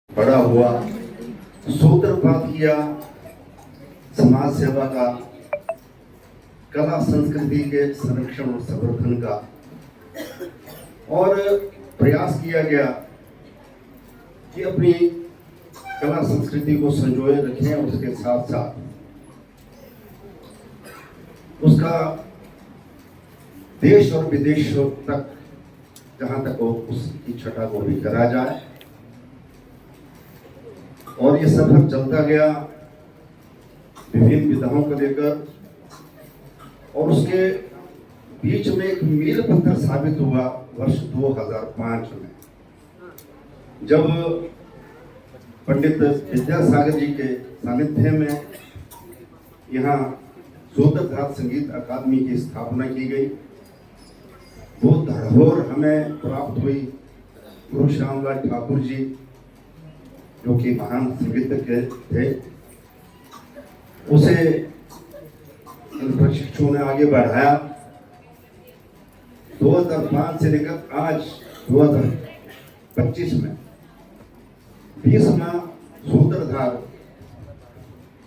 बड़ा हुआ, सूत्रपात किया, समाज सेवा का, कला संस्कृति के संरक्षण और संवर्धन का, और प्रयास किया गया कि अपनी कला संस्कृति को संजोए रखें और उसके साथ साथ उसका देश और विदेशों तक जहां तक हो उसकी छटा को भी करा जाए। और ये सफर चलता गया विभिन्न विधाओं को लेकर, और उसके बीच में एक मील पत्थर साबित हुआ वर्ष 2005 में, जब पंडित विद्यासागर जी के सानिध्य में यहाँ सूत्रधार संगीत अकादमी की स्थापना की गई। वो धरोहर हमें प्राप्त हुई गुरु श्यामलाल ठाकुर जी, जो कि महान संगीतज्ञ थे। उसे इन प्रशिक्षुओं ने आगे बढ़ाया। 2005 से लेकर आज 2025 में 20वां सूत्रधार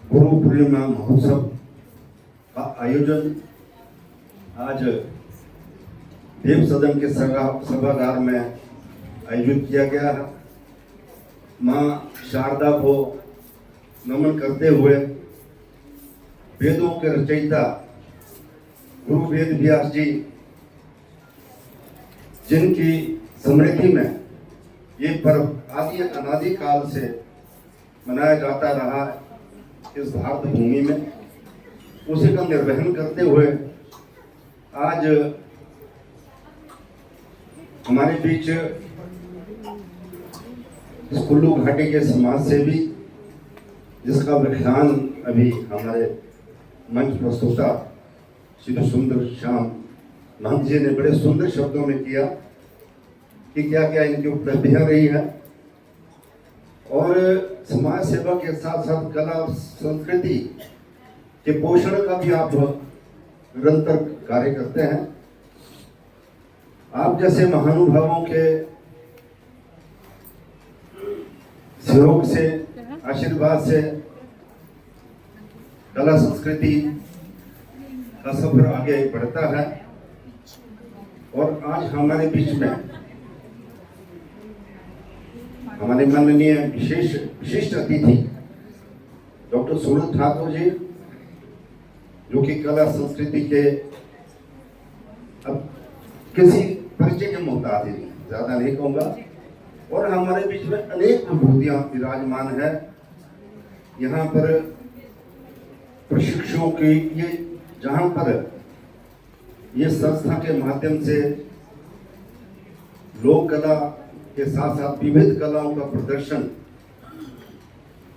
गुरु पूर्णिमा महोत्सव का आयोजन आज देव सदन के सभागार में आयोजित किया गया है। माँ शारदा को नमन करते हुए वेदों के रचयिता गुरु वेद व्यास जी, जिनकी स्मृति में ये पर्व आदि अनादि काल से मनाया जाता रहा इस भारत भूमि में, उसी का निर्वहन करते हुए आज हमारे बीच इस कुल्लू घाटी के समाज सेवी, जिसका व्याख्यान अभी हमारे मंच प्रस्तुता श्री सुंदर श्याम महंत जी ने बड़े सुंदर शब्दों में किया कि क्या क्या इनकी उपलब्धियां रही है। और समाज सेवा के साथ साथ कला और संस्कृति के पोषण का भी आप निरंतर कार्य करते हैं। आप जैसे महानुभावों के सहयोग से, आशीर्वाद से कला संस्कृति का सफर आगे बढ़ता है। और आज हमारे बीच में हमारे माननीय विशिष्ट अतिथि डॉक्टर सूरज ठाकुर जी, जो कि कला संस्कृति के अब किसी परिचय के मोहताज ही नहीं, ज्यादा नहीं कहूँगा। और हमारे बीच में अनेक विभूतियां विराजमान है। यहाँ पर प्रशिक्षुओं की ये, जहाँ पर ये संस्था के माध्यम से लोक कला के साथ साथ विविध कलाओं का प्रदर्शन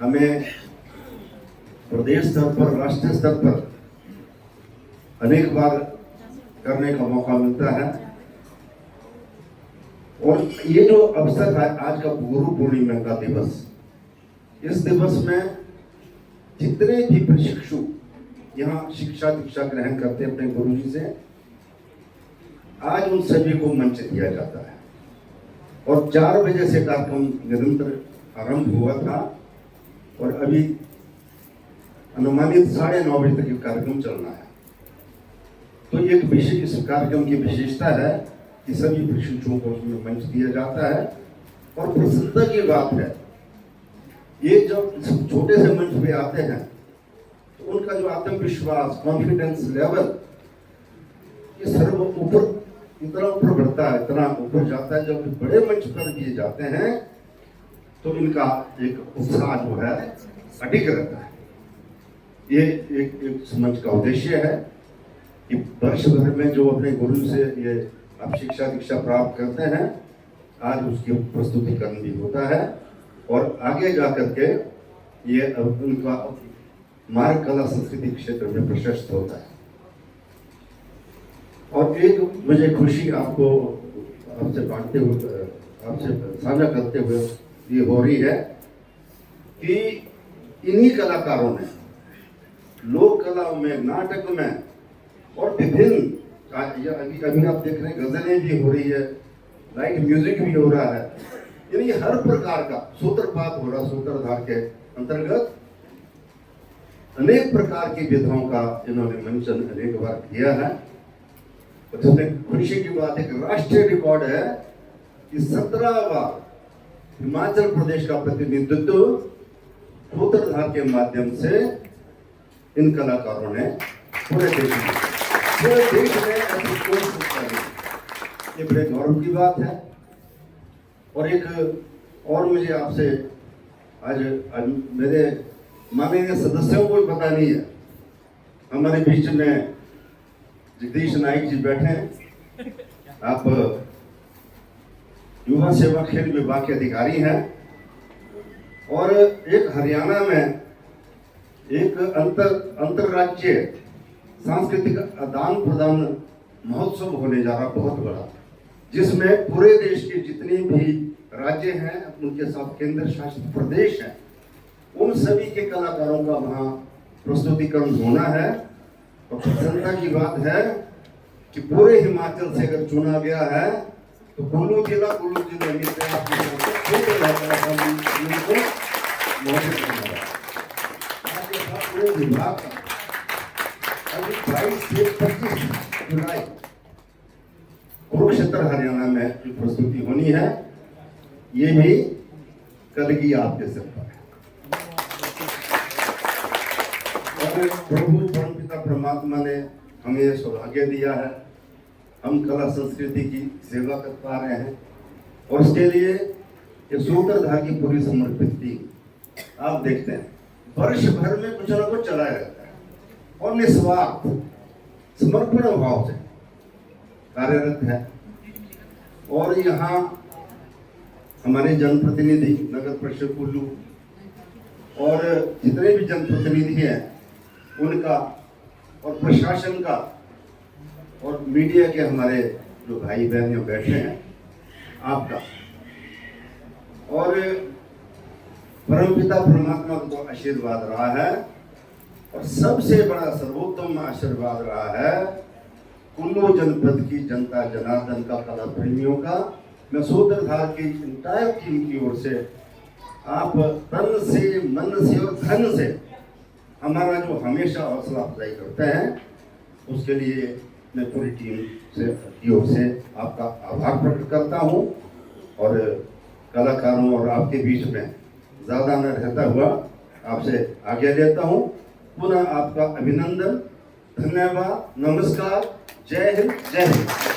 हमें प्रदेश स्तर पर, राष्ट्रीय स्तर पर अनेक बार करने का मौका मिलता है। और ये जो अवसर है आज का गुरु पूर्णिमा का दिवस, इस दिवस में जितने भी प्रशिक्षु यहाँ शिक्षा दीक्षा ग्रहण करते हैं अपने गुरु जी से, आज उन सभी को मंच दिया जाता है। और 4 बजे से कार्यक्रम निरंतर आरंभ हुआ था और अभी अनुमानित 9:30 बजे तक ये कार्यक्रम चलना है। तो एक विशेष कार्यक्रम की विशेषता है कि सभी प्रशिक्षुओं को उसमें मंच दिया जाता है। और प्रसन्नता की बात है, ये जब छोटे से मंच पे आते हैं तो उनका जो आत्मविश्वास, कॉन्फिडेंस लेवल, ये सर्व ऊपर, इतना ऊपर बढ़ता है, इतना ऊपर जाता है। जब बड़े मंच पर दिए जाते हैं तो इनका एक उत्साह जो है अडिग रहता है। ये एक मंच का उद्देश्य है कि वर्ष भर में जो अपने गुरु से ये आप शिक्षा दीक्षा प्राप्त करते हैं, आज उसकी प्रस्तुतिकरण भी होता है और आगे जाकर के ये उनका मार्ग कला संस्कृति क्षेत्र में प्रशस्त होता है। और एक मुझे खुशी आपको आपसे बांटते हुए, आपसे साझा करते हुए ये हो रही है कि इन्हीं कलाकारों ने लोक कलाओं में, नाटक में और विभिन्न, अभी आप देख रहे हैं गजलें भी हो रही है, लाइट म्यूजिक भी हो रहा है। यानी हर प्रकार का सूत्रपात हो रहा, सूत्रधार के अंतर्गत अनेक प्रकार की विधाओं का इन्होंने मेंशन अनेक बार किया है। और जिसमें खुशी की बात एक राष्ट्रीय रिकॉर्ड है कि 17 बार हिमाचल प्रदेश का प्रतिनिधित्व सूत्रधार के माध्यम से इन कलाकारों ने पूरे देश में ऐसी कोई सूत्रता नहीं। ये बड़े गौरव की बात है। और एक और मुझे आपसे आज मेरे माननीय सदस्यों को भी पता नहीं है, हमारे बीच में जगदीश नाइक जी बैठे हैं, आप युवा सेवा खेल विभाग के अधिकारी हैं, और एक हरियाणा में एक अंतरराज्यीय सांस्कृतिक आदान प्रदान महोत्सव होने जा रहा बहुत बड़ा, जिसमें पूरे देश के जितने भी राज्य हैं उनके साथ केंद्र शासित प्रदेश हैं, उन सभी के कलाकारों का वहाँ प्रस्तुतिकरण होना है। और प्रसन्नता की बात है कि पूरे हिमाचल से अगर चुना गया है तो कुल्लू जिला में पूरे विभाग का अभी 22 से 25 जुलाई कुरुक्षेत्र हरियाणा में जो प्रस्तुति होनी है, ये भी कल की आपके सिर पर है। और प्रभु परमपिता परमात्मा ने हमें यह सौभाग्य दिया है, हम कला संस्कृति की सेवा कर पा रहे हैं, और उसके लिए ये सूत्रधार की पूरी समर्पित टीम आप देखते हैं वर्ष भर में कुछ ना कुछ चलाया रहता है और निस्वार्थ समर्पण भाव से कार्यरत है। और यहाँ हमारे जनप्रतिनिधि नगर परिषद कुल्लू और जितने भी जनप्रतिनिधि हैं उनका, और प्रशासन का, और मीडिया के हमारे जो भाई बहन यहाँ बैठे हैं आपका, और परमपिता परमात्मा का तो आशीर्वाद रहा है, और सबसे बड़ा सर्वोत्तम आशीर्वाद रहा है कुल्लू जनपद की जनता जनार्दन का, कला प्रेमियों का। मैं सूत्रधार की इंटायर टीम की ओर से आप तन से, मन से और धन से हमारा जो हमेशा हौसला अफजाई करते हैं, उसके लिए मैं पूरी टीम की ओर से आपका आभार प्रकट करता हूँ। और कलाकारों और आपके बीच में ज़्यादा न रहता हुआ आपसे आज्ञा लेता हूँ। पुनः आपका अभिनंदन, धन्यवाद, नमस्कार, जय हिंद, जय हिंद।